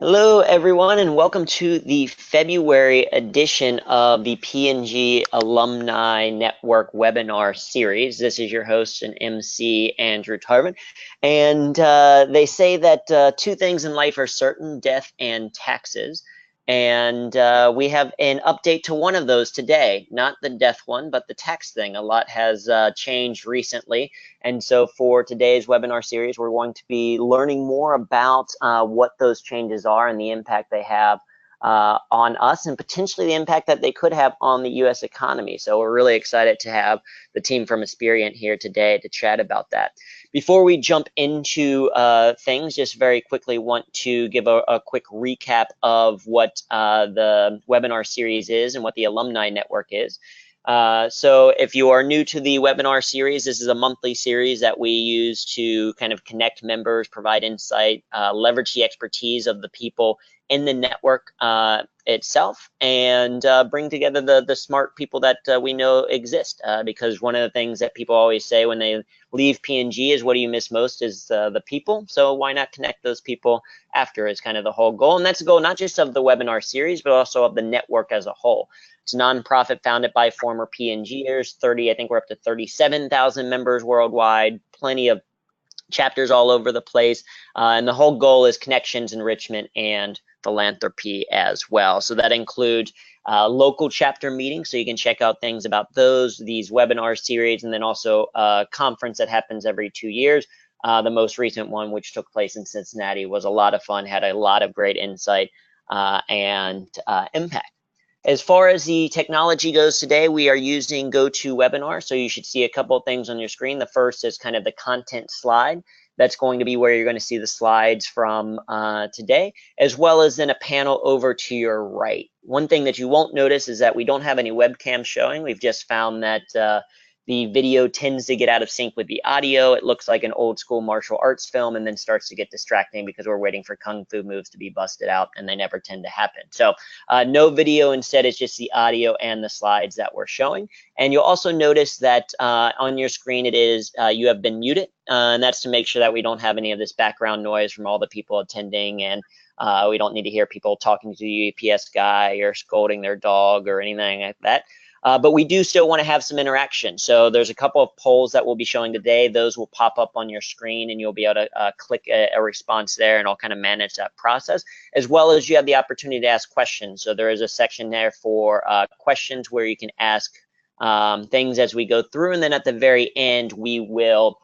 Hello, everyone, and welcome to the February edition of the P&G Alumni Network webinar series. This is your host and MC, Andrew Tarvin. And they say that two things in life are certain, death and taxes. And we have an update to one of those today, not the death one, but the tax thing. A lot has changed recently. And so for today's webinar series, we're going to be learning more about what those changes are and the impact they have on us and potentially the impact that they could have on the US economy. So we're really excited to have the team from Aspiriant here today to chat about that. Before we jump into things, just very quickly want to give a quick recap of what the webinar series is and what the Alumni Network is. So if you are new to the webinar series, this is a monthly series that we use to kind of connect members, provide insight, leverage the expertise of the people in the network itself, and bring together the smart people that we know exist. Because one of the things that people always say when they leave P&G is, what do you miss most is the people. So why not connect those people after is kind of the whole goal. And that's the goal not just of the webinar series, but also of the network as a whole. It's a nonprofit founded by former P&Gers, I think we're up to 37,000 members worldwide, plenty of chapters all over the place. And the whole goal is connections, enrichment, and philanthropy as well. So that includes local chapter meetings, so you can check out things about these webinar series, and then also a conference that happens every 2 years. The most recent one, which took place in Cincinnati, was a lot of fun, had a lot of great insight and impact. As far as the technology goes today, we are using GoToWebinar, so you should see a couple of things on your screen. The first is kind of the content slide. That's going to be where you're going to see the slides from today, as well as then a panel over to your right. One thing that you won't notice is that we don't have any webcam showing. We've just found that the video tends to get out of sync with the audio. It looks like an old school martial arts film and then starts to get distracting because we're waiting for kung fu moves to be busted out, and they never tend to happen. So no video, instead it's just the audio and the slides that we're showing. And you'll also notice that on your screen it is you have been muted, and that's to make sure that we don't have any of this background noise from all the people attending, and we don't need to hear people talking to the UPS guy or scolding their dog or anything like that. But we do still want to have some interaction. So there's a couple of polls that we'll be showing today. Those will pop up on your screen, and you'll be able to click a response there, and I'll kind of manage that process, as well as you have the opportunity to ask questions. So there is a section there for questions where you can ask things as we go through, and then at the very end, we will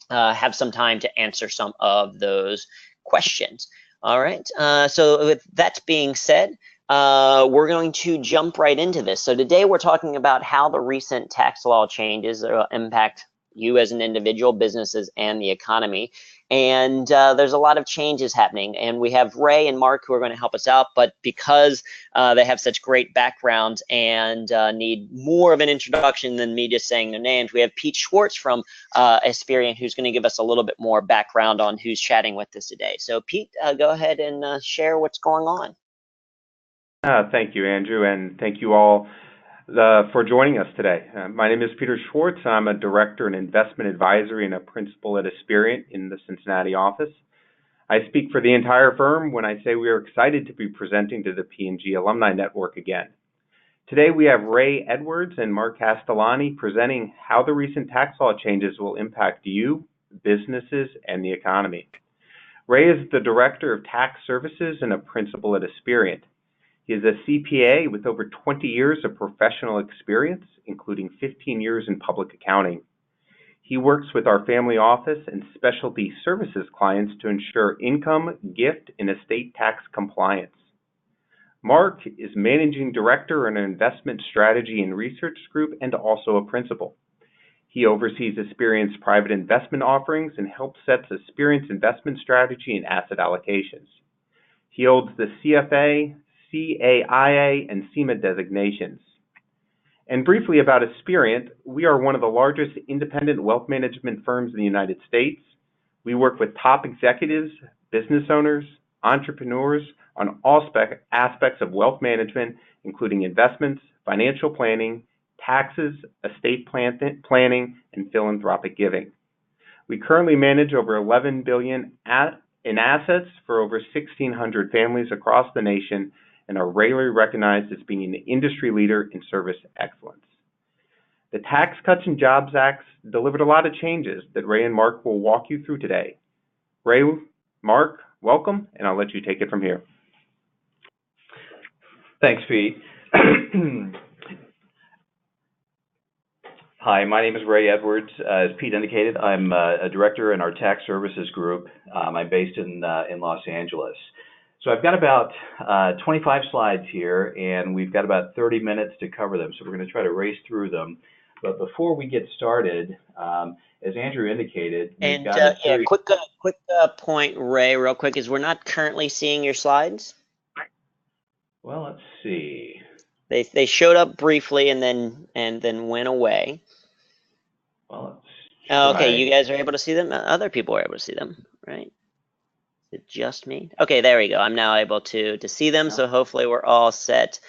have some time to answer some of those questions. All right, so with that being said, we're going to jump right into this. So today we're talking about how the recent tax law changes impact you as an individual, businesses, and the economy. And there's a lot of changes happening. And we have Ray and Mark who are going to help us out. But because they have such great backgrounds and need more of an introduction than me just saying their names, we have Pete Schwartz from Aspiriant, who's going to give us a little bit more background on who's chatting with us today. So Pete, go ahead and share what's going on. Thank you, Andrew, and thank you all for joining us today. My name is Peter Schwartz. I'm a director in investment advisory and a principal at Aspiriant in the Cincinnati office. I speak for the entire firm when I say we are excited to be presenting to the P&G Alumni Network again. Today we have Ray Edwards and Marc Castellani presenting how the recent tax law changes will impact you, businesses, and the economy. Ray is the director of tax services and a principal at Aspiriant. He is a CPA with over 20 years of professional experience, including 15 years in public accounting. He works with our family office and specialty services clients to ensure income, gift, and estate tax compliance. Marc is managing director in an investment strategy and research group and also a principal. He oversees Aspiriant's private investment offerings and helps set Aspiriant's investment strategy and asset allocations. He holds the CFA, CAIA, and CIMA designations. And briefly about Aspiriant, we are one of the largest independent wealth management firms in the United States. We work with top executives, business owners, entrepreneurs on all aspects of wealth management, including investments, financial planning, taxes, estate planning, and philanthropic giving. We currently manage over $11 billion in assets for over 1,600 families across the nation and are regularly recognized as being an industry leader in service excellence. The Tax Cuts and Jobs Act delivered a lot of changes that Ray and Mark will walk you through today. Ray, Mark, welcome, and I'll let you take it from here. Thanks, Pete. Hi, my name is Ray Edwards. As Pete indicated, I'm a director in our tax services group. I'm based in Los Angeles. So I've got about 25 slides here, and we've got about 30 minutes to cover them. So we're going to try to race through them. But before we get started, as Andrew indicated, we've got a series. Quick point, Ray, real quick, is we're not currently seeing your slides. Well, let's see. They showed up briefly and then went away. Well, okay, you guys are able to see them. Other people are able to see them, right? Is it just me? Okay, there we go. I'm now able to see them. So hopefully we're all set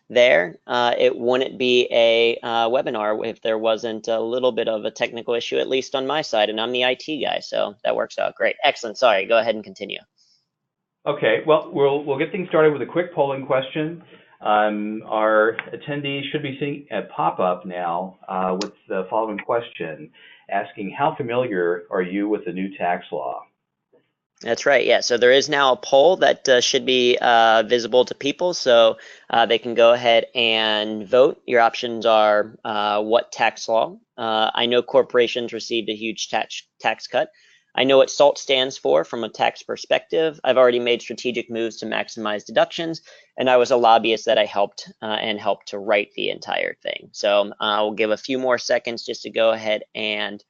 there. It wouldn't be a webinar if there wasn't a little bit of a technical issue, at least on my side, and I'm the IT guy, so that works out great. Excellent. Sorry. Go ahead and continue. Okay. Well, we'll get things started with a quick polling question. Our attendees should be seeing a pop-up now with the following question, asking how familiar are you with the new tax law? That's right. Yeah. So there is now a poll that should be visible to people, so they can go ahead and vote. Your options are what tax law? I know corporations received a huge tax cut. I know what SALT stands for from a tax perspective. I've already made strategic moves to maximize deductions, and I was a lobbyist that I helped to write the entire thing. So I'll give a few more seconds just to go ahead and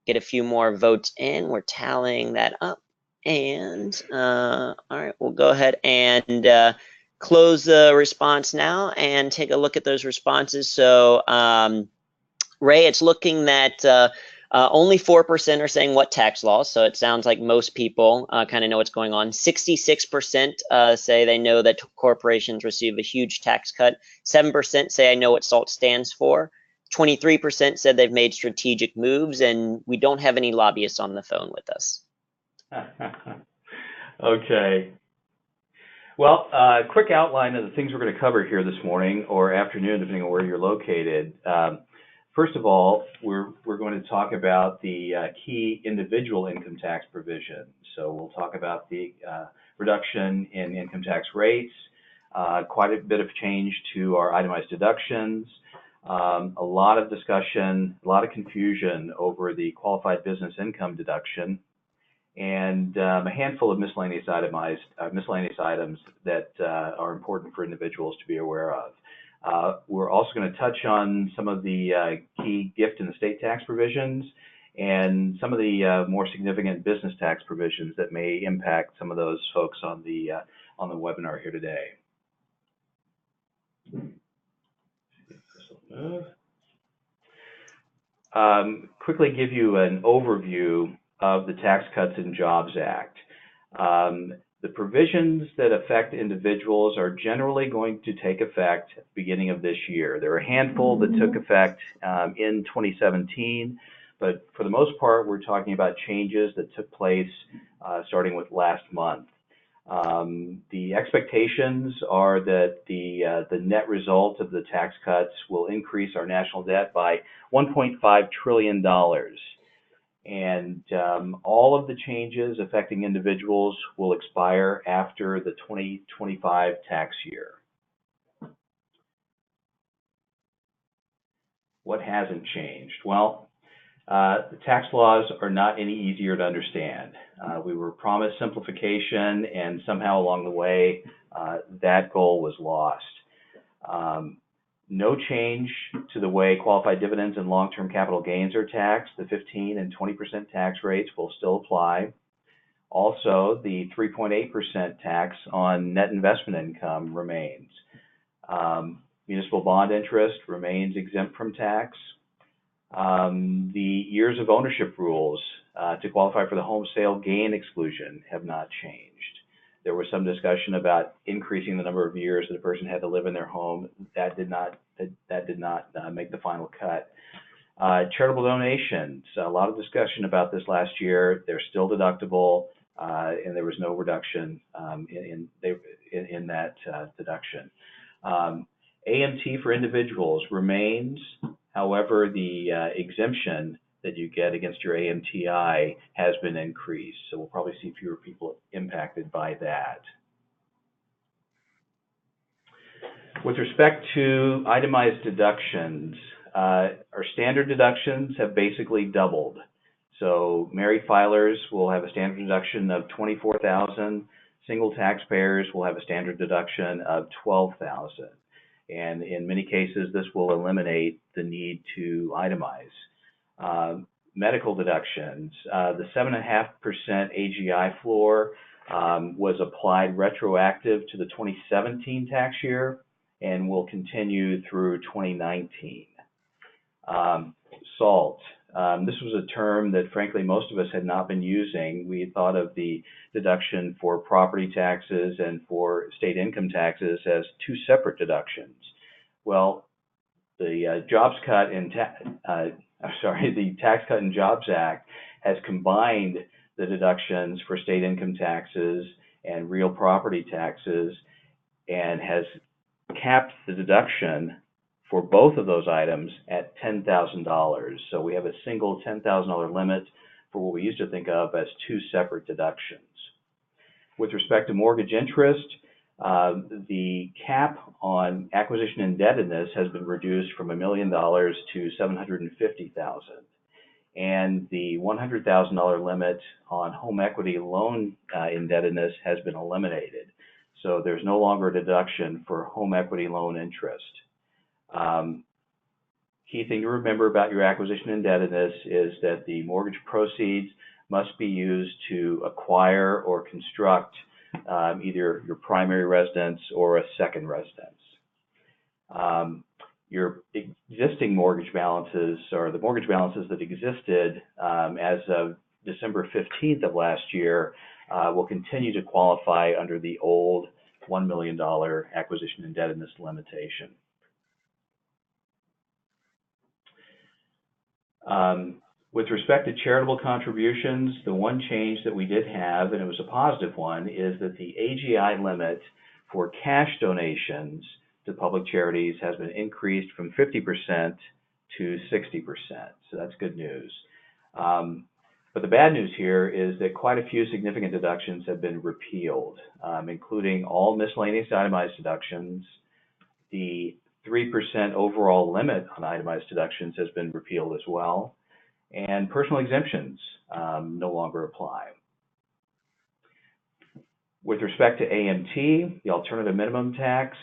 get a few more votes in. We're tallying that up. And all right, we'll go ahead and close the response now and take a look at those responses. So Ray, it's looking that only 4% are saying what tax law, so it sounds like most people kind of know what's going on. 66% say they know that corporations receive a huge tax cut. 7% say I know what SALT stands for. 23% said they've made strategic moves, and we don't have any lobbyists on the phone with us. Okay. Well, quick outline of the things we're going to cover here this morning or afternoon, depending on where you're located. First of all, we're going to talk about the key individual income tax provisions. So we'll talk about the reduction in income tax rates, quite a bit of change to our itemized deductions, a lot of discussion, a lot of confusion over the qualified business income deduction, and a handful of miscellaneous items that are important for individuals to be aware of. We're also going to touch on some of the key gift and estate tax provisions and some of the more significant business tax provisions that may impact some of those folks on the webinar here today. Quickly give you an overview of the Tax Cuts and Jobs Act. The provisions that affect individuals are generally going to take effect at the beginning of this year. There are a handful that took effect in 2017, but for the most part, we're talking about changes that took place starting with last month. The expectations are that the net result of the tax cuts will increase our national debt by $1.5 trillion. And all of the changes affecting individuals will expire after the 2025 tax year. What hasn't changed? Well, the tax laws are not any easier to understand. We were promised simplification, and somehow along the way, that goal was lost. No change to the way qualified dividends and long-term capital gains are taxed. The 15% and 20% tax rates will still apply. Also, the 3.8% tax on net investment income remains. Municipal bond interest remains exempt from tax. The years of ownership rules to qualify for the home sale gain exclusion have not changed. There was some discussion about increasing the number of years that a person had to live in their home. That did not make the final cut. Charitable donations, a lot of discussion about this last year. They're still deductible, and there was no reduction in that deduction. AMT for individuals remains. However, the exemption that you get against your AMTI has been increased, so we'll probably see fewer people impacted by that. With respect to itemized deductions, our standard deductions have basically doubled. So married filers will have a standard deduction of $24,000. Single taxpayers will have a standard deduction of $12,000. And in many cases, this will eliminate the need to itemize. Medical deductions, the 7.5% AGI floor was applied retroactive to the 2017 tax year and will continue through 2019. SALT. This was a term that, frankly, most of us had not been using. We had thought of the deduction for property taxes and for state income taxes as two separate deductions. Well, the the Tax Cut and Jobs Act has combined the deductions for state income taxes and real property taxes and has capped the deduction for both of those items at $10,000. So we have a single $10,000 limit for what we used to think of as two separate deductions. With respect to mortgage interest, the cap on acquisition indebtedness has been reduced from $1 million to $750,000. And the $100,000 limit on home equity loan indebtedness has been eliminated. So there's no longer a deduction for home equity loan interest. Key thing to remember about your acquisition indebtedness is that the mortgage proceeds must be used to acquire or construct either your primary residence or a second residence. Your existing mortgage balances, or the mortgage balances that existed as of December 15th of last year, will continue to qualify under the old $1 million acquisition indebtedness limitation. With respect to charitable contributions, the one change that we did have, and it was a positive one, is that the AGI limit for cash donations to public charities has been increased from 50% to 60%. So that's good news. But the bad news here is that quite a few significant deductions have been repealed, including all miscellaneous itemized deductions. The 3% overall limit on itemized deductions has been repealed as well, and personal exemptions no longer apply. With respect to AMT, the alternative minimum tax,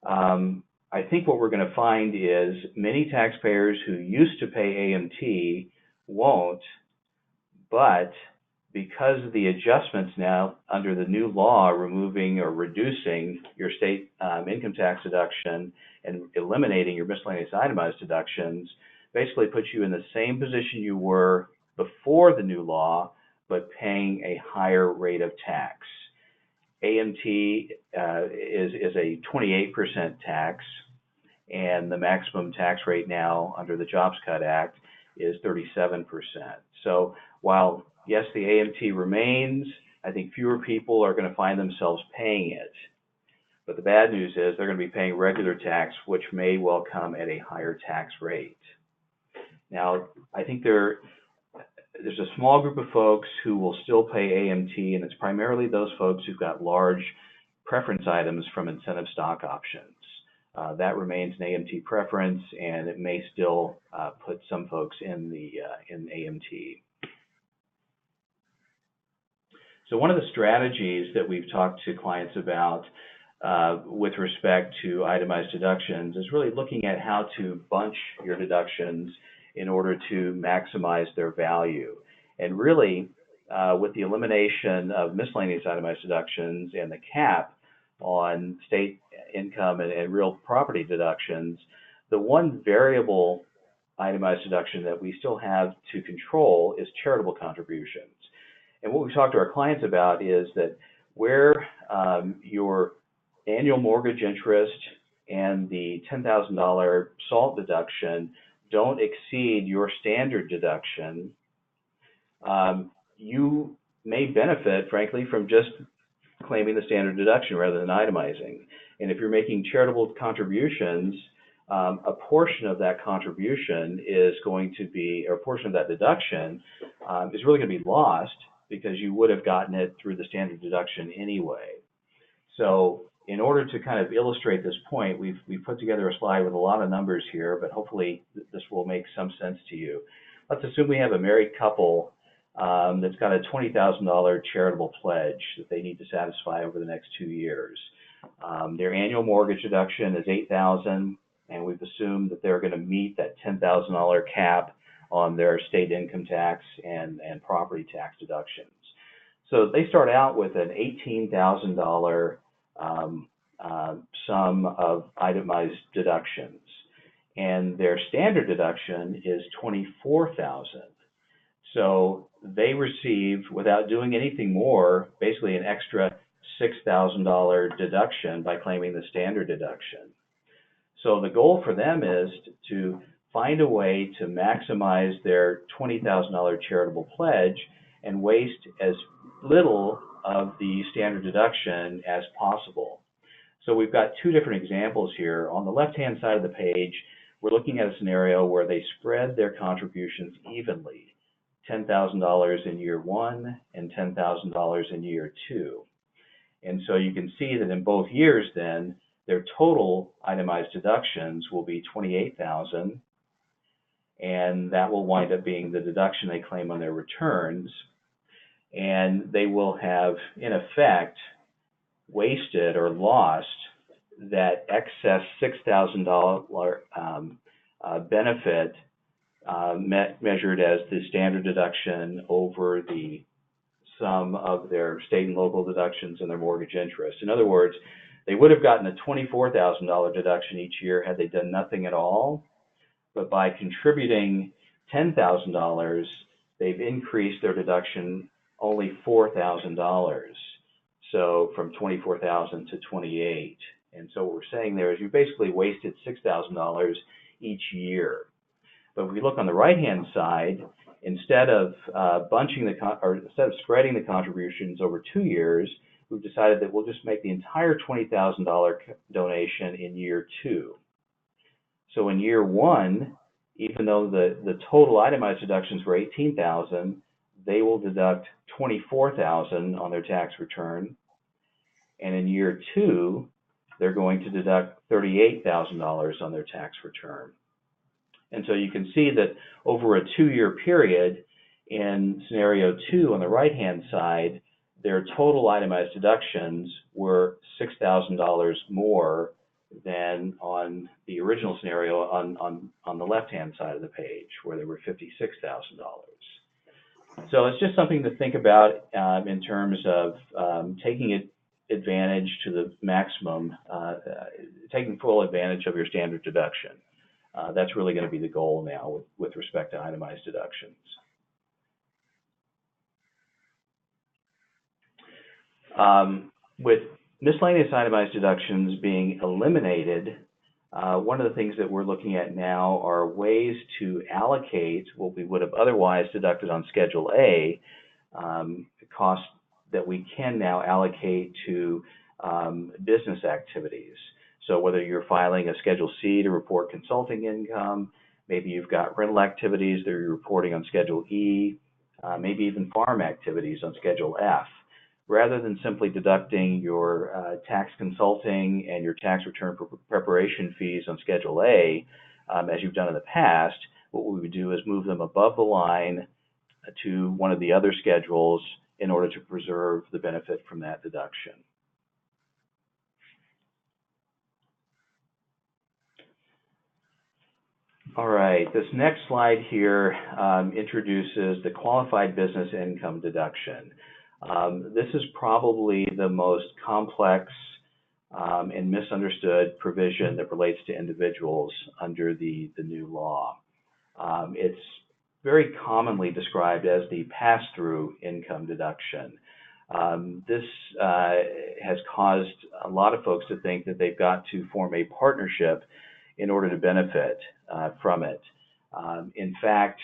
I think what we're going to find is many taxpayers who used to pay AMT won't, but because of the adjustments now under the new law removing or reducing your state income tax deduction and eliminating your miscellaneous itemized deductions, basically puts you in the same position you were before the new law, but paying a higher rate of tax. AMT is a 28% tax, and the maximum tax rate now under the Jobs Cut Act is 37%. So while, yes, the AMT remains, I think fewer people are going to find themselves paying it. But the bad news is they're going to be paying regular tax, which may well come at a higher tax rate. Now, I think there's a small group of folks who will still pay AMT, and it's primarily those folks who've got large preference items from incentive stock options. That remains an AMT preference, and it may still put some folks in AMT. So one of the strategies that we've talked to clients about with respect to itemized deductions is really looking at how to bunch your deductions in order to maximize their value. And really, with the elimination of miscellaneous itemized deductions and the cap on state income and real property deductions, the one variable itemized deduction that we still have to control is charitable contributions. And what we talk to our clients about is that where your annual mortgage interest and the $10,000 SALT deduction don't exceed your standard deduction, you may benefit, frankly, from just claiming the standard deduction rather than itemizing. And if you're making charitable contributions, a portion of that contribution is going to be, or a portion of that deduction is really going to be lost because you would have gotten it through the standard deduction anyway. So in order to kind of illustrate this point, we've put together a slide with a lot of numbers here, but hopefully this will make some sense to you. Let's assume we have a married couple that's got a $20,000 charitable pledge that they need to satisfy over the next 2 years. Their annual mortgage deduction is $8,000, and we've assumed that they're going to meet that $10,000 cap on their state income tax and property tax deductions. So they start out with an $18,000 sum of itemized deductions, and their standard deduction is $24,000. So they receive, without doing anything more, basically an extra $6,000 deduction by claiming the standard deduction. So the goal for them is to find a way to maximize their $20,000 charitable pledge and waste as little of the standard deduction as possible. So we've got two different examples here. On the left-hand side of the page, we're looking at a scenario where they spread their contributions evenly, $10,000 in year 1 and $10,000 in year 2. And so you can see that in both years then, their total itemized deductions will be $28,000, and that will wind up being the deduction they claim on their returns. And they will have, in effect, wasted or lost that excess $6,000 benefit measured as the standard deduction over the sum of their state and local deductions and their mortgage interest. In other words, they would have gotten a $24,000 deduction each year had they done nothing at all, but by contributing $10,000, they've increased their deduction only $4,000. So from $24,000 to $28,000. And so what we're saying there is you basically wasted $6,000 each year. But if we look on the right-hand side, instead of instead of spreading the contributions over 2 years, we've decided that we'll just make the entire $20,000 donation in year 2. So in year 1, even though the total itemized deductions were $18,000, they will deduct $24,000 on their tax return. And in year 2, they're going to deduct $38,000 on their tax return. And so you can see that over a 2-year period, in scenario 2 on the right-hand side, their total itemized deductions were $6,000 more than on the original scenario on the left-hand side of the page, where they were $56,000. So it's just something to think about in terms of taking advantage to the maximum, taking full advantage of your standard deduction. That's really going to be the goal now with respect to itemized deductions. With miscellaneous itemized deductions being eliminated, one of the things that we're looking at now are ways to allocate what we would have otherwise deducted on Schedule A, costs that we can now allocate to business activities. So whether you're filing a Schedule C to report consulting income, maybe you've got rental activities that you're reporting on Schedule E, maybe even farm activities on Schedule F. Rather than simply deducting your tax consulting and your tax return preparation fees on Schedule A, as you've done in the past, what we would do is move them above the line to one of the other schedules in order to preserve the benefit from that deduction. All right, this next slide here introduces the qualified business income deduction. This is probably the most complex and misunderstood provision that relates to individuals under the new law. It's very commonly described as the pass-through income deduction. This has caused a lot of folks to think that they've got to form a partnership in order to benefit from it. In fact,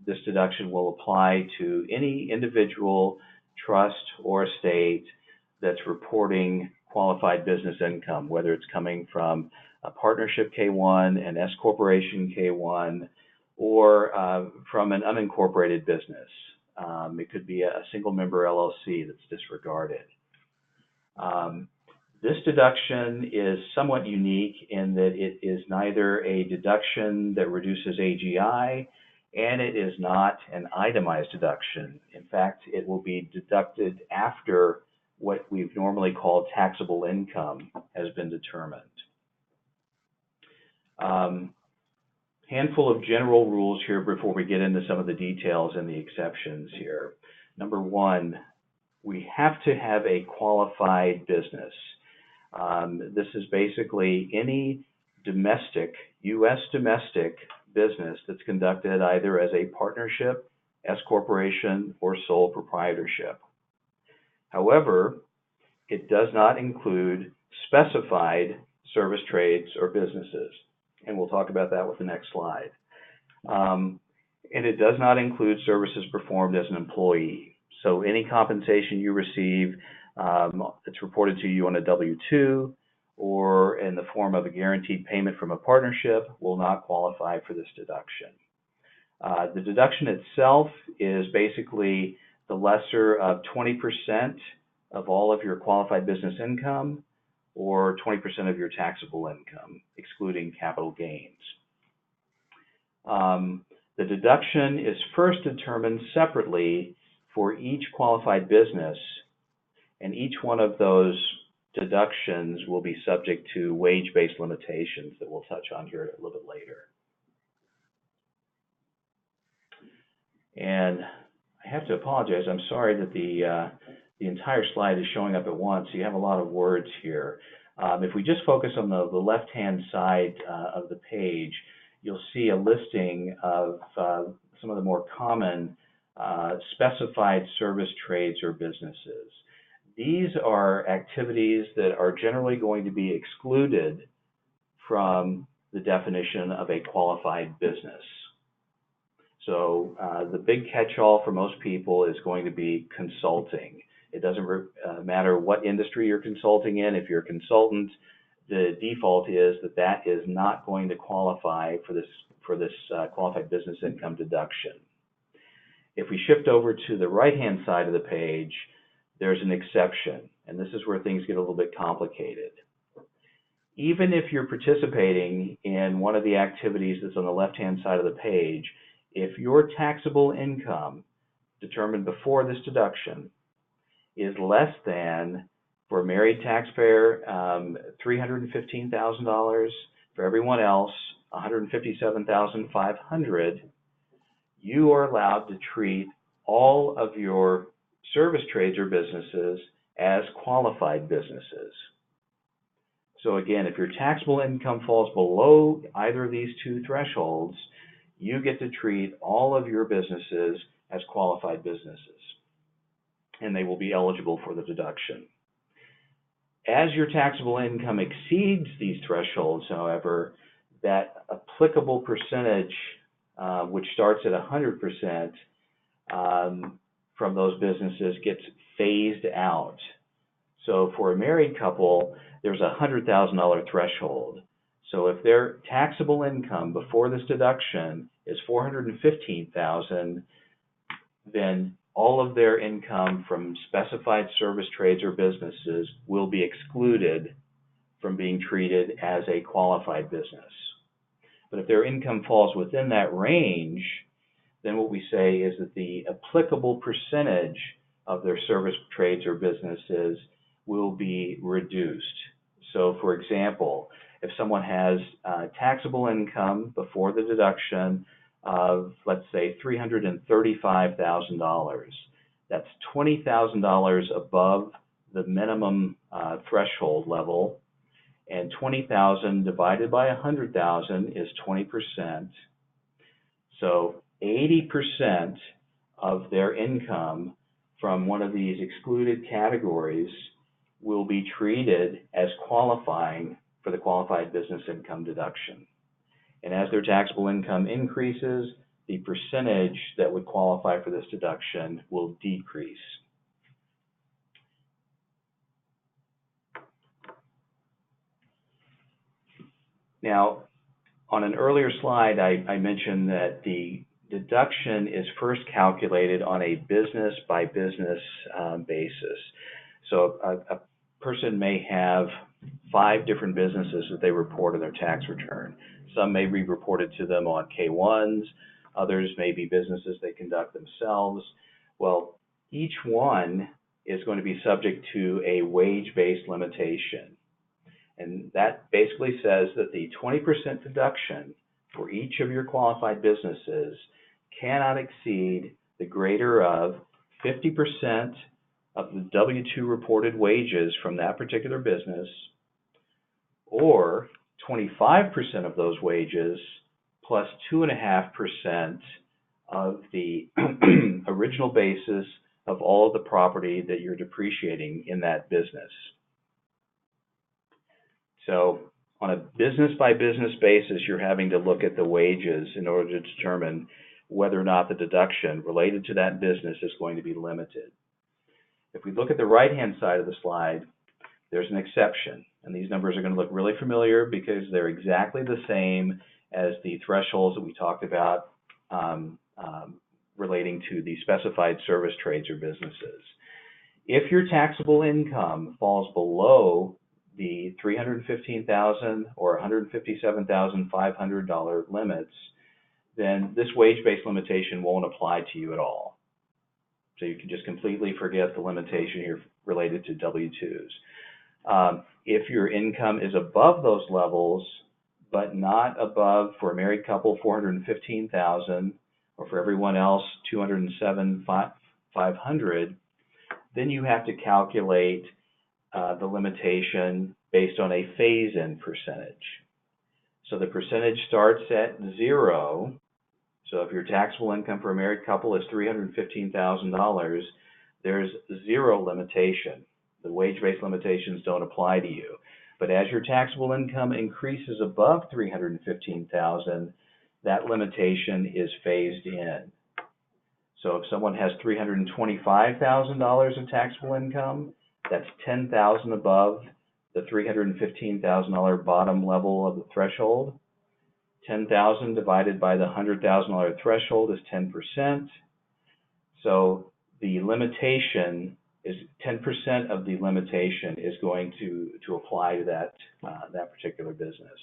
this deduction will apply to any individual, trust, or estate that's reporting qualified business income, whether it's coming from a partnership K1, an S corporation K1, or from an unincorporated business. It could be a single member LLC that's disregarded. This deduction is somewhat unique in that it is neither a deduction that reduces AGI, and it is not an itemized deduction. In fact, it will be deducted after what we've normally called taxable income has been determined. Handful of general rules here before we get into some of the details and the exceptions here. Number one, we have to have a qualified business. This is basically any domestic, U.S. domestic business that's conducted either as a partnership, S corporation, or sole proprietorship. However, it does not include specified service trades or businesses, and we'll talk about that with the next slide. And it does not include services performed as an employee. So any compensation you receive that's reported to you on a W-2 or in the form of a guaranteed payment from a partnership will not qualify for this deduction. The deduction itself is basically the lesser of 20% of all of your qualified business income or 20% of your taxable income, excluding capital gains. The deduction is first determined separately for each qualified business, and each one of those deductions will be subject to wage-based limitations that we'll touch on here a little bit later. And I have to apologize. I'm sorry that the entire slide is showing up at once. You have a lot of words here. If we just focus on the left-hand side of the page, you'll see a listing of some of the more common specified service trades or businesses. These are activities that are generally going to be excluded from the definition of a qualified business. So the big catch-all for most people is going to be consulting. It doesn't matter what industry you're consulting in. If you're a consultant, the default is that is not going to qualify for this qualified business income deduction. If we shift over to the right-hand side of the page, there's an exception, and this is where things get a little bit complicated. Even if you're participating in one of the activities that's on the left-hand side of the page, if your taxable income determined before this deduction is less than, for a married taxpayer, $315,000, for everyone else, $157,500, you are allowed to treat all of your service trades or businesses as qualified businesses. So again, if your taxable income falls below either of these two thresholds, you get to treat all of your businesses as qualified businesses, and they will be eligible for the deduction. As your taxable income exceeds these thresholds, however, that applicable percentage, which starts at 100%, from those businesses gets phased out. So for a married couple, there's a $100,000 threshold. So if their taxable income before this deduction is $415,000, then all of their income from specified service trades or businesses will be excluded from being treated as a qualified business. But if their income falls within that range, then what we say is that the applicable percentage of their service trades or businesses will be reduced. So for example, if someone has taxable income before the deduction of, let's say, $335,000, that's $20,000 above the minimum threshold level, and 20,000 divided by 100,000 is 20%. So 80% of their income from one of these excluded categories will be treated as qualifying for the qualified business income deduction. And as their taxable income increases, the percentage that would qualify for this deduction will decrease. Now, on an earlier slide, I mentioned that the deduction is first calculated on a business-by-business basis. So a person may have 5 different businesses that they report on their tax return. Some may be reported to them on K-1s, others may be businesses they conduct themselves. Well, each one is going to be subject to a wage-based limitation. And that basically says that the 20% deduction for each of your qualified businesses cannot exceed the greater of 50% of the W-2 reported wages from that particular business, or 25% of those wages plus 2.5% of the original basis of all of the property that you're depreciating in that business. So on a business-by-business basis, you're having to look at the wages in order to determine whether or not the deduction related to that business is going to be limited. If we look at the right-hand side of the slide, there's an exception. And these numbers are going to look really familiar because they're exactly the same as the thresholds that we talked about relating to the specified service trades or businesses. If your taxable income falls below the $315,000 or $157,500 limits, then this wage-based limitation won't apply to you at all. So you can just completely forget the limitation here related to W-2s. If your income is above those levels, but not above, for a married couple, $415,000, or for everyone else, $207,500, then you have to calculate the limitation based on a phase-in percentage. So the percentage starts at 0. So if your taxable income for a married couple is $315,000, there's 0 limitation. The wage-based limitations don't apply to you. But as your taxable income increases above $315,000, that limitation is phased in. So if someone has $325,000 of taxable income, that's $10,000 above the $315,000 bottom level of the threshold. $10,000 divided by the $100,000 threshold is 10%. So the limitation is 10% of the limitation is going to apply to that particular business.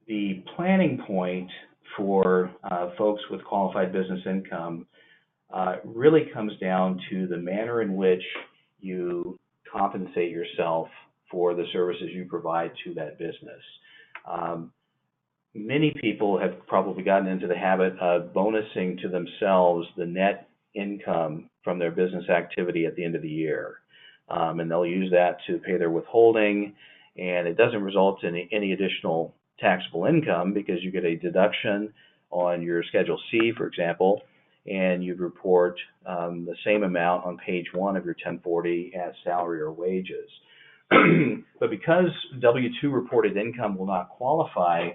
The planning point for folks with qualified business income really comes down to the manner in which you compensate yourself for the services you provide to that business. Many people have probably gotten into the habit of bonusing to themselves the net income from their business activity at the end of the year. And they'll use that to pay their withholding, and it doesn't result in any additional taxable income because you get a deduction on your Schedule C, for example, and you report the same amount on page 1 of your 1040 as salary or wages. But because W-2 reported income will not qualify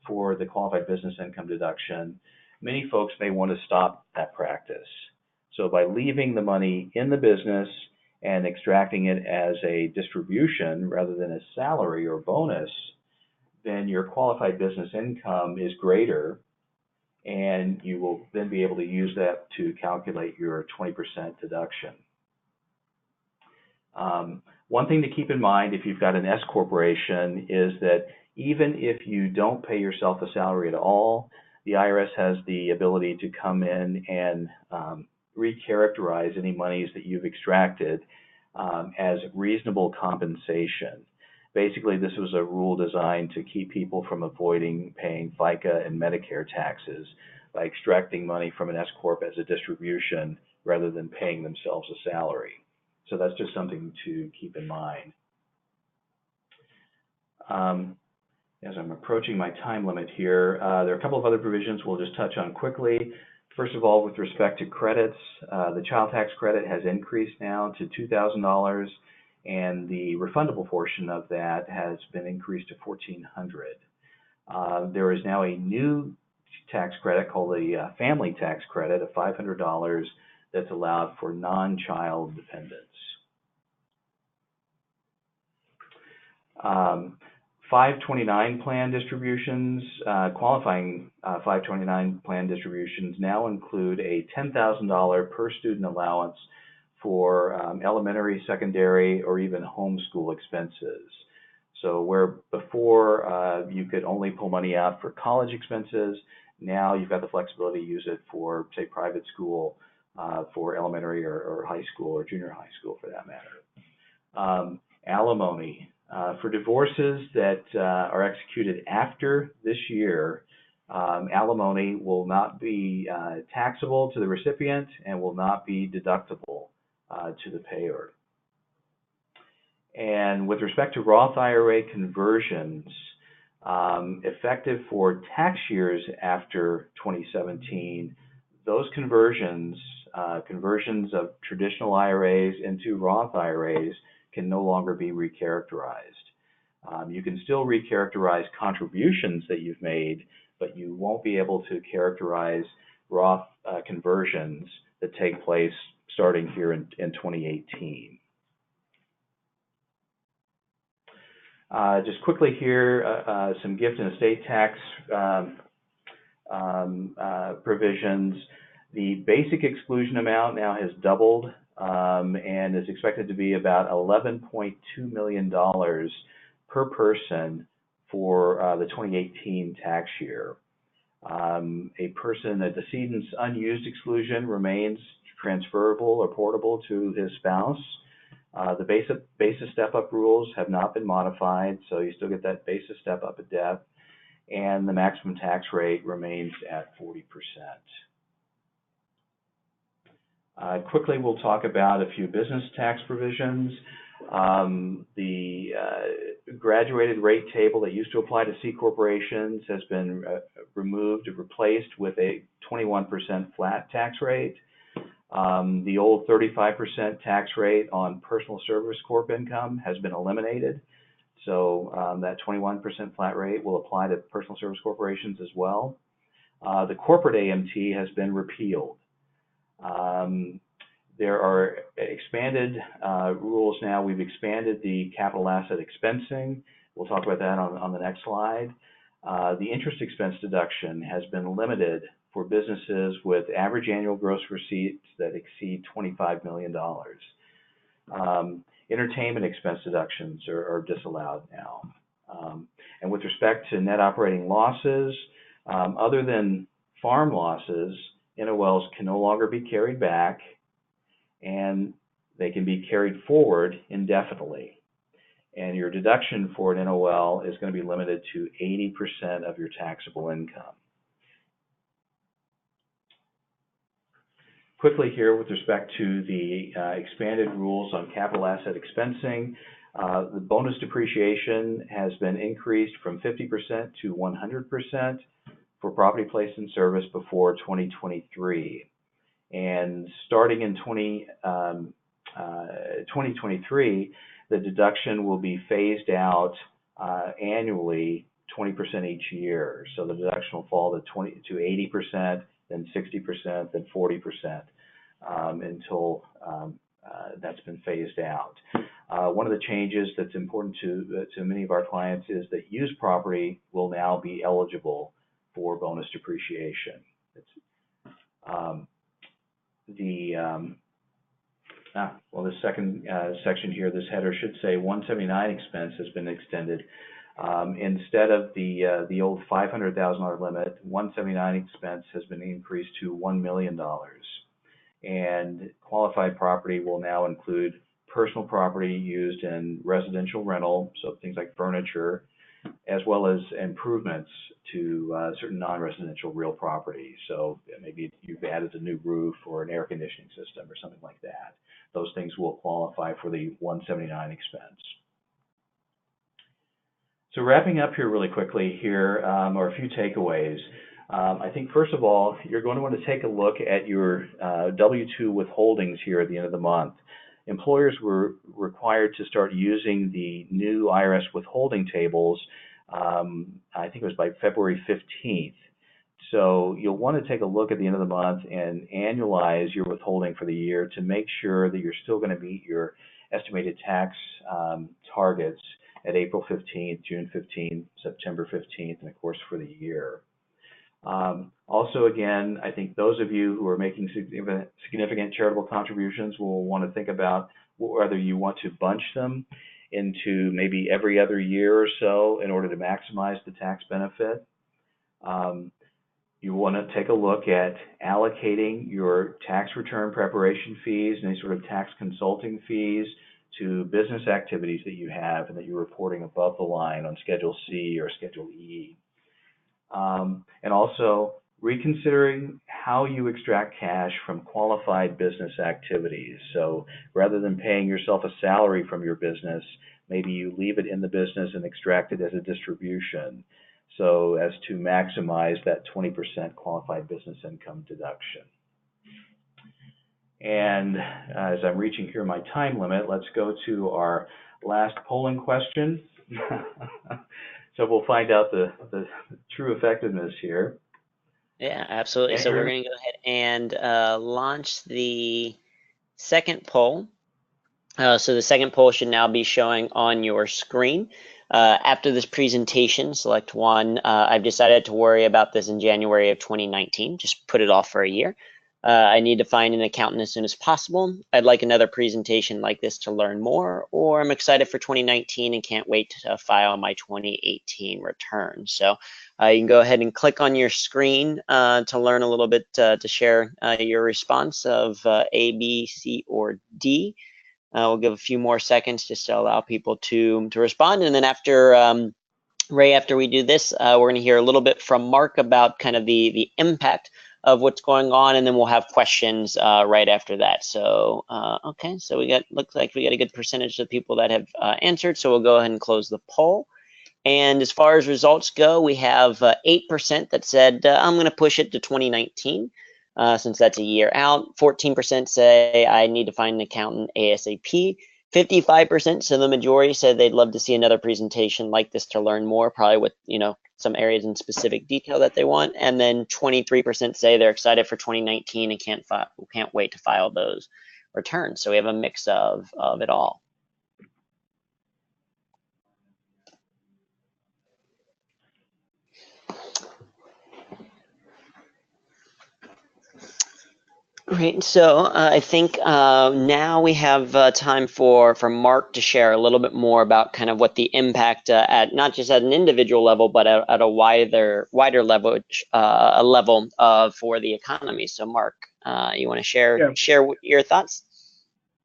for the qualified business income deduction, many folks may want to stop that practice. So by leaving the money in the business and extracting it as a distribution rather than a salary or bonus, then your qualified business income is greater, and you will then be able to use that to calculate your 20% deduction. One thing to keep in mind if you've got an S corporation is that even if you don't pay yourself a salary at all, the IRS has the ability to come in and recharacterize any monies that you've extracted as reasonable compensation. Basically, this was a rule designed to keep people from avoiding paying FICA and Medicare taxes by extracting money from an S corp as a distribution rather than paying themselves a salary. So that's just something to keep in mind. As I'm approaching my time limit here, there are a couple of other provisions we'll just touch on quickly. First of all, with respect to credits, the child tax credit has increased now to $2,000, and the refundable portion of that has been increased to $1,400. There is now a new tax credit called the family tax credit of $500 that's allowed for non-child dependents. 529 plan distributions, qualifying 529 plan distributions now include a $10,000 per student allowance for elementary, secondary, or even homeschool expenses. So where before you could only pull money out for college expenses, now you've got the flexibility to use it for, say, private school, for elementary or high school or junior high school for that matter. Alimony. For divorces that are executed after this year, alimony will not be taxable to the recipient and will not be deductible to the payer. And with respect to Roth IRA conversions, effective for tax years after 2017, those conversions of traditional IRAs into Roth IRAs can no longer be recharacterized. You can still recharacterize contributions that you've made, but you won't be able to characterize Roth conversions that take place starting here in 2018. Just quickly here, some gift and estate tax provisions. The basic exclusion amount now has doubled and is expected to be about $11.2 million per person for the 2018 tax year. A decedent's unused exclusion remains transferable or portable to his spouse. The basis step-up rules have not been modified, so you still get that basis step-up at death, and the maximum tax rate remains at 40%. Quickly, we'll talk about a few business tax provisions. The graduated rate table that used to apply to C corporations has been removed and replaced with a 21% flat tax rate. The old 35% tax rate on personal service corp income has been eliminated. So that 21% flat rate will apply to personal service corporations as well. The corporate AMT has been repealed. There are expanded rules now. We've expanded the capital asset expensing. We'll talk about that on the next slide. The interest expense deduction has been limited for businesses with average annual gross receipts that exceed $25 million. Entertainment expense deductions are disallowed now. And with respect to net operating losses, other than farm losses, NOLs can no longer be carried back, and they can be carried forward indefinitely. And your deduction for an NOL is going to be limited to 80% of your taxable income. Quickly here, with respect to the expanded rules on capital asset expensing, the bonus depreciation has been increased from 50% to 100% for property placed in service before 2023. And starting in 2023, the deduction will be phased out annually, 20% each year. So the deduction will fall to 80%, then 60%, then 40% until that's been phased out. One of the changes that's important to many of our clients is that used property will now be eligible for bonus depreciation. The second section here, this header should say 179 expense has been extended. Instead of the old $500,000 limit, 179 expense has been increased to $1 million. And qualified property will now include personal property used in residential rental, so things like furniture, as well as improvements to certain non-residential real property. So maybe you've added a new roof or an air conditioning system or something like that. Those things will qualify for the 179 expense. So wrapping up here really quickly here are a few takeaways. I think first of all, you're going to want to take a look at your W-2 withholdings here at the end of the month. employers were required to start using the new IRS withholding tables, I think it was by February 15th. So you'll want to take a look at the end of the month and annualize your withholding for the year to make sure that you're still going to meet your estimated tax targets at April 15th, June 15th, September 15th, and of course for the year. Also, again, I think those of you who are making significant charitable contributions will want to think about whether you want to bunch them into maybe every other year or so in order to maximize the tax benefit. You want to take a look at allocating your tax return preparation fees and any sort of tax consulting fees to business activities that you have and that you're reporting above the line on Schedule C or Schedule E. And also reconsidering how you extract cash from qualified business activities. So rather than paying yourself a salary from your business, maybe you leave it in the business and extract it as a distribution, so as to maximize that 20% qualified business income deduction. And as I'm reaching here my time limit, let's go to our last polling question. So we'll find out the true effectiveness here. Yeah, absolutely. So Andrew? we're going to go ahead and launch the second poll. So the second poll should now be showing on your screen. After this presentation, select one. I've decided to worry about this in January of 2019. Just put it off for a year. I need to find an accountant as soon as possible. I'd like another presentation like this to learn more, or I'm excited for 2019 and can't wait to file my 2018 return. So you can go ahead and click on your screen to learn a little bit, to share your response of A, B, C, or D. We'll give a few more seconds just to allow people to respond. And then after, right after we do this, we're going to hear a little bit from Mark about kind of the impact of what's going on, and then we'll have questions right after that. So, okay, so looks like we got a good percentage of people that have answered, so we'll go ahead and close the poll. And as far as results go, we have 8% that said, I'm going to push it to 2019. Since that's a year out. 14% say I need to find an accountant ASAP. 55%, so the majority said they'd love to see another presentation like this to learn more, probably with some areas in specific detail that they want. And then 23% say they're excited for 2019 and can't wait to file those returns. So we have a mix of it all. Great. So I think now we have time for Mark to share a little bit more about kind of what the impact at not just at an individual level, but at a wider level for the economy. So Mark, you want to share your thoughts?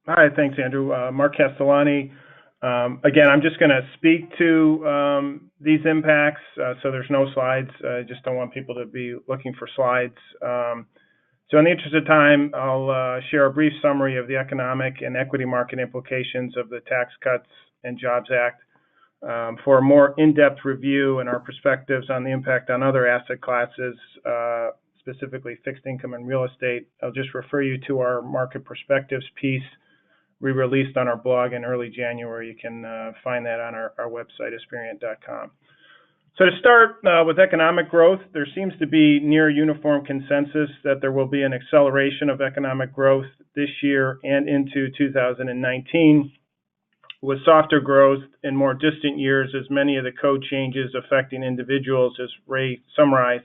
All right. Thanks, Andrew. Marc Castellani. Again, I'm just going to speak to these impacts. So there's no slides. I just don't want people to be looking for slides. So in the interest of time, I'll share a brief summary of the economic and equity market implications of the Tax Cuts and Jobs Act. For a more in-depth review and our perspectives on the impact on other asset classes, specifically fixed income and real estate, I'll just refer you to our market perspectives piece we released on our blog in early January. You can find that on our website, aspiriant.com. So to start with economic growth, there seems to be near uniform consensus that there will be an acceleration of economic growth this year and into 2019, with softer growth in more distant years as many of the code changes affecting individuals, as Ray summarized,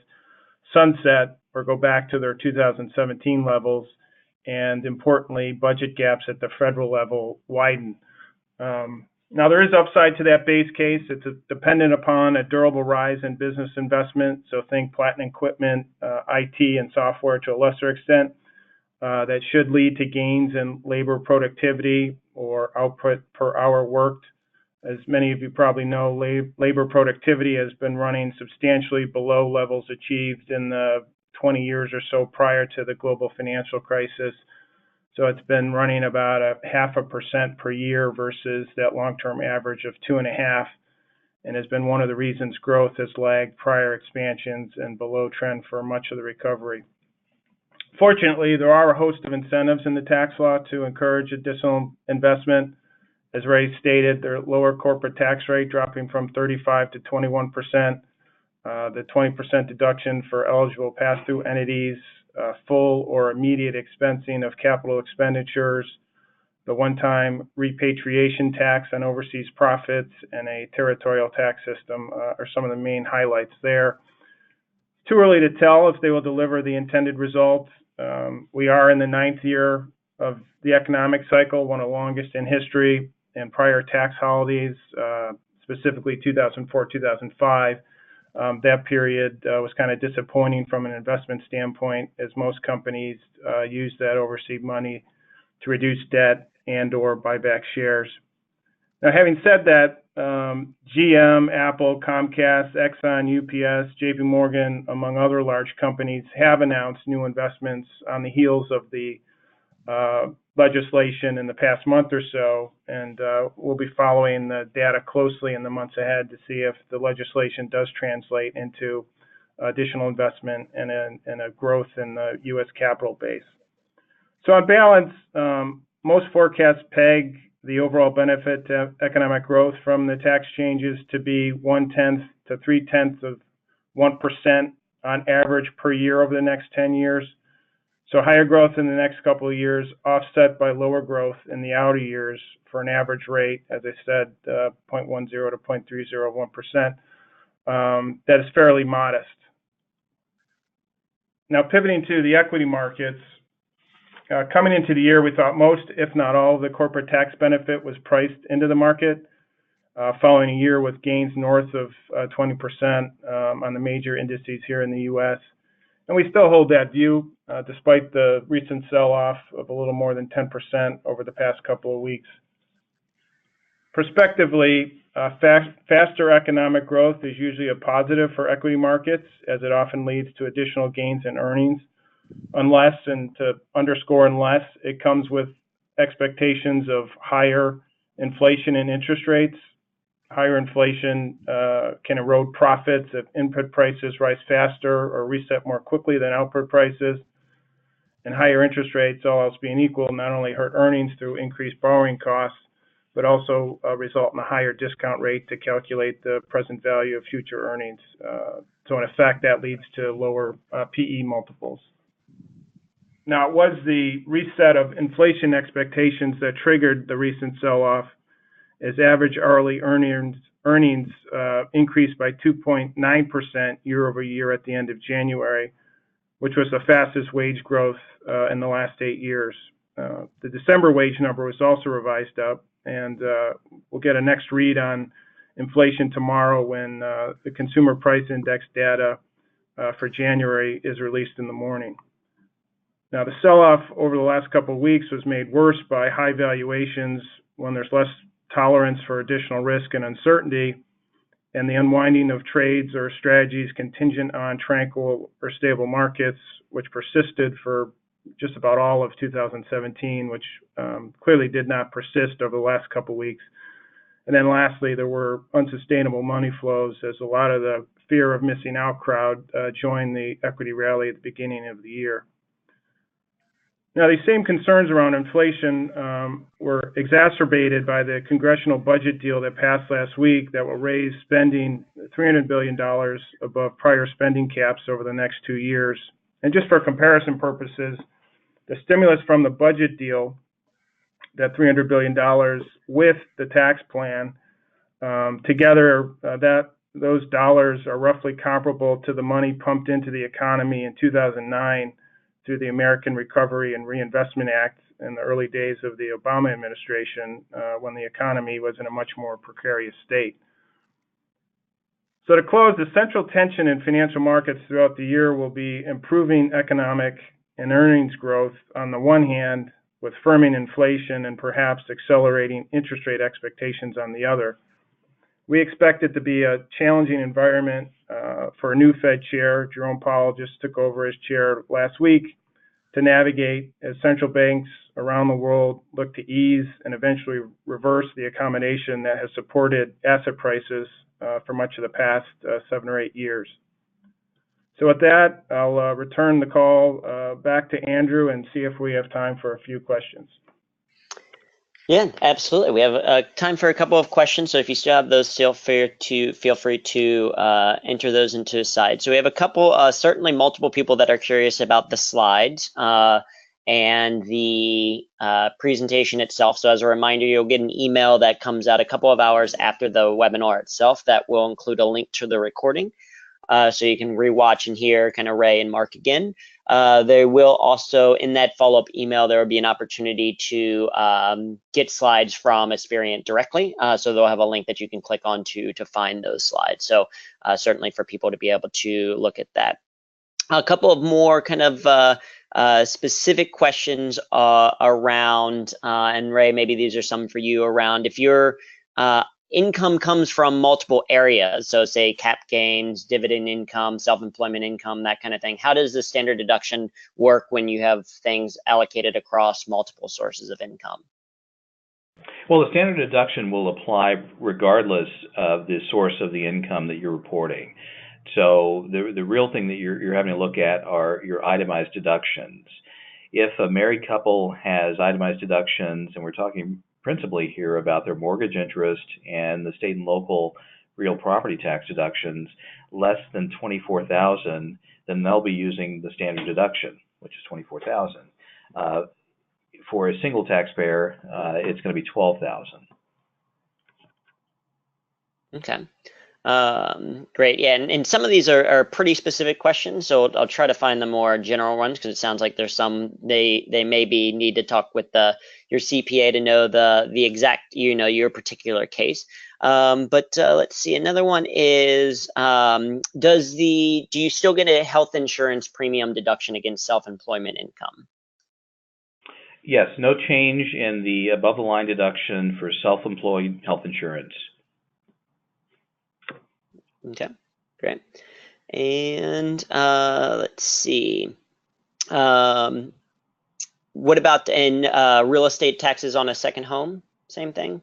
sunset or go back to their 2017 levels, and importantly, budget gaps at the federal level widen. Now, there is upside to that base case. It's dependent upon a durable rise in business investment. So think plant and equipment, IT, and software to a lesser extent. That should lead to gains in labor productivity or output per hour worked. As many of you probably know, labor productivity has been running substantially below levels achieved in the 20 years or so prior to the global financial crisis. So it's been running about 0.5% per year versus that long-term average of 2.5%, and has been one of the reasons growth has lagged prior expansions and below trend for much of the recovery. Fortunately, there are a host of incentives in the tax law to encourage additional investment. As Ray stated, their lower corporate tax rate dropping from 35 to 21%, the 20% deduction for eligible pass-through entities, full or immediate expensing of capital expenditures, the one-time repatriation tax on overseas profits, and a territorial tax system are some of the main highlights there. It's too early to tell if they will deliver the intended results. We are in the 9th year of the economic cycle, one of the longest in history, and prior tax holidays, specifically 2004, 2005. That period was kind of disappointing from an investment standpoint, as most companies use that overseas money to reduce debt and or buy back shares. Now, having said that, GM, Apple, Comcast, Exxon, UPS, JP Morgan, among other large companies, have announced new investments on the heels of the legislation in the past month or so, and we'll be following the data closely in the months ahead to see if the legislation does translate into additional investment and a growth in the U.S. capital base. So on balance, most forecasts peg the overall benefit to economic growth from the tax changes to be 1/10 to 3/10 of 1% on average per year over the next 10 years. So higher growth in the next couple of years, offset by lower growth in the outer years for an average rate, as I said, 0.10 to 0.30 of 1%. That is fairly modest. Now, pivoting to the equity markets, coming into the year, we thought most, if not all, of the corporate tax benefit was priced into the market, following a year with gains north of 20% on the major indices here in the U.S. And we still hold that view, despite the recent sell-off of a little more than 10% over the past couple of weeks. Prospectively, faster economic growth is usually a positive for equity markets, as it often leads to additional gains in earnings, unless, and to underscore unless, it comes with expectations of higher inflation and interest rates. Higher inflation can erode profits if input prices rise faster or reset more quickly than output prices. And higher interest rates, all else being equal, not only hurt earnings through increased borrowing costs, but also result in a higher discount rate to calculate the present value of future earnings. So in effect, that leads to lower PE multiples. Now, it was the reset of inflation expectations that triggered the recent sell-off, as average hourly earnings increased by 2.9% year over year at the end of January, which was the fastest wage growth in the last 8 years. The December wage number was also revised up, and we'll get a next read on inflation tomorrow when the Consumer Price Index data for January is released in the morning. Now, the sell-off over the last couple of weeks was made worse by high valuations when there's less tolerance for additional risk and uncertainty, and the unwinding of trades or strategies contingent on tranquil or stable markets, which persisted for just about all of 2017, which clearly did not persist over the last couple of weeks. And then lastly, there were unsustainable money flows as a lot of the fear of missing out crowd joined the equity rally at the beginning of the year. Now, these same concerns around inflation were exacerbated by the congressional budget deal that passed last week that will raise spending $300 billion above prior spending caps over the next 2 years. And just for comparison purposes, the stimulus from the budget deal, that $300 billion with the tax plan, together, those dollars are roughly comparable to the money pumped into the economy in 2009 through the American Recovery and Reinvestment Act in the early days of the Obama administration, when the economy was in a much more precarious state. So to close, the central tension in financial markets throughout the year will be improving economic and earnings growth on the one hand, with firming inflation and perhaps accelerating interest rate expectations on the other. We expect it to be a challenging environment for a new Fed chair. Jerome Powell just took over as chair last week to navigate as central banks around the world look to ease and eventually reverse the accommodation that has supported asset prices for much of the past 7 or 8 years. So with that, I'll return the call back to Andrew and see if we have time for a few questions. Yeah, absolutely. We have time for a couple of questions, so if you still have those, feel free to enter those into a side. So we have a couple, certainly multiple people that are curious about the slides and the presentation itself. So as a reminder, you'll get an email that comes out a couple of hours after the webinar itself that will include a link to the recording. So you can rewatch and hear kind of Ray and Mark again. There will also, in that follow-up email, there will be an opportunity to get slides from Aspiriant directly. So they'll have a link that you can click on to find those slides. So certainly for people to be able to look at that. A couple of more kind of specific questions around, and Ray, maybe these are some for you, around if your income comes from multiple areas, so say cap gains, dividend income, self-employment income, that kind of thing. How does the standard deduction work when you have things allocated across multiple sources of income? Well, the standard deduction will apply regardless of the source of the income that you're reporting. So the real thing that you're having to look at are your itemized deductions. If a married couple has itemized deductions, and we're talking principally here about their mortgage interest and the state and local real property tax deductions less than $24,000, then they'll be using the standard deduction, which is $24,000. For a single taxpayer, it's going to be $12,000. Okay. Great. Yeah, and some of these are pretty specific questions, so I'll try to find the more general ones because it sounds like there's some they maybe need to talk with your CPA to know the exact your particular case. But let's see. Another one is do you still get a health insurance premium deduction against self-employment income? Yes, no change in the above the line deduction for self-employed health insurance. Okay, great. And let's see. What about in real estate taxes on a second home? Same thing?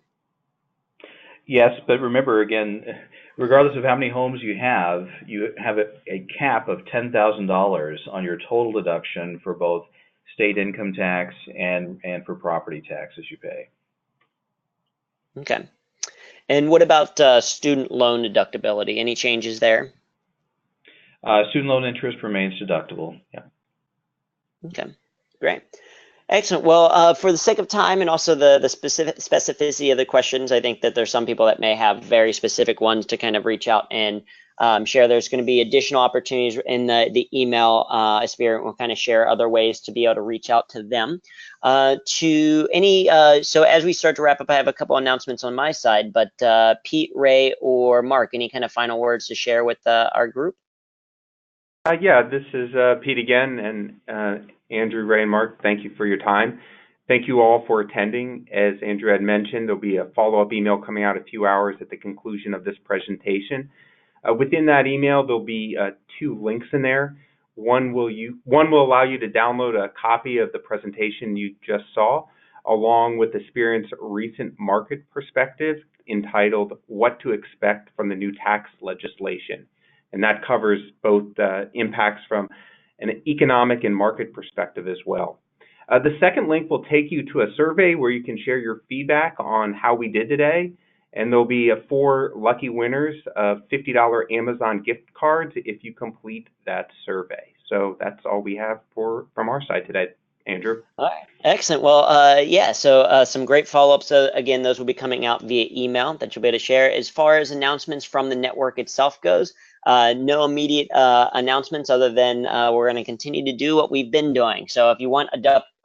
Yes, but remember again, regardless of how many homes you have a cap of $10,000 on your total deduction for both state income tax and for property taxes you pay. Okay. And what about student loan deductibility? Any changes there? Student loan interest remains deductible. Yeah. Okay, great. Excellent. Well, for the sake of time and also the specificity of the questions, I think that there's some people that may have very specific ones to kind of reach out and share. There's going to be additional opportunities in the email. Aspiriant will kind of share other ways to be able to reach out to them. So as we start to wrap up, I have a couple announcements on my side, but Pete, Ray, or Mark, any kind of final words to share with our group? Yeah, this is Pete again, and Andrew, Ray, and Mark, thank you for your time. Thank you all for attending. As Andrew had mentioned, there'll be a follow-up email coming out a few hours at the conclusion of this presentation. Within that email, there'll be 2 links in there. One will allow you to download a copy of the presentation you just saw, along with Aspiriant's recent market perspective entitled "What to Expect from the New Tax Legislation." And that covers both impacts from an economic and market perspective as well. The second link will take you to a survey where you can share your feedback on how we did today. And there'll be 4 lucky winners of $50 Amazon gift cards if you complete that survey. So that's all we have from our side today. Andrew? All right, excellent. Well, yeah, so some great follow-ups. Again, those will be coming out via email that you'll be able to share. As far as announcements from the network itself goes, no immediate announcements other than we're going to continue to do what we've been doing. So if you want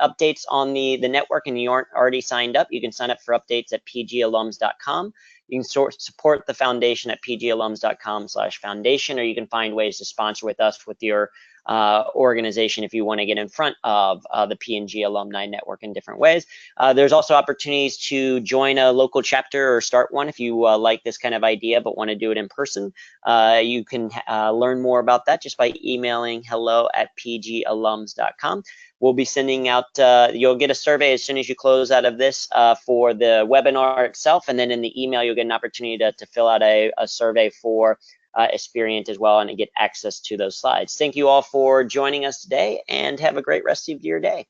updates on the network and you aren't already signed up, you can sign up for updates at pgalums.com. You can support the foundation at pgalums.com/foundation, or you can find ways to sponsor with us with your organization if you want to get in front of the P&G Alumni Network in different ways. There's also opportunities to join a local chapter or start one if you like this kind of idea but want to do it in person. You can learn more about that just by emailing hello@pgalums.com. We'll be sending out, you'll get a survey as soon as you close out of this for the webinar itself, and then in the email you'll get an opportunity to fill out a survey for Aspiriant as well and get access to those slides. Thank you all for joining us today, and have a great rest of your day.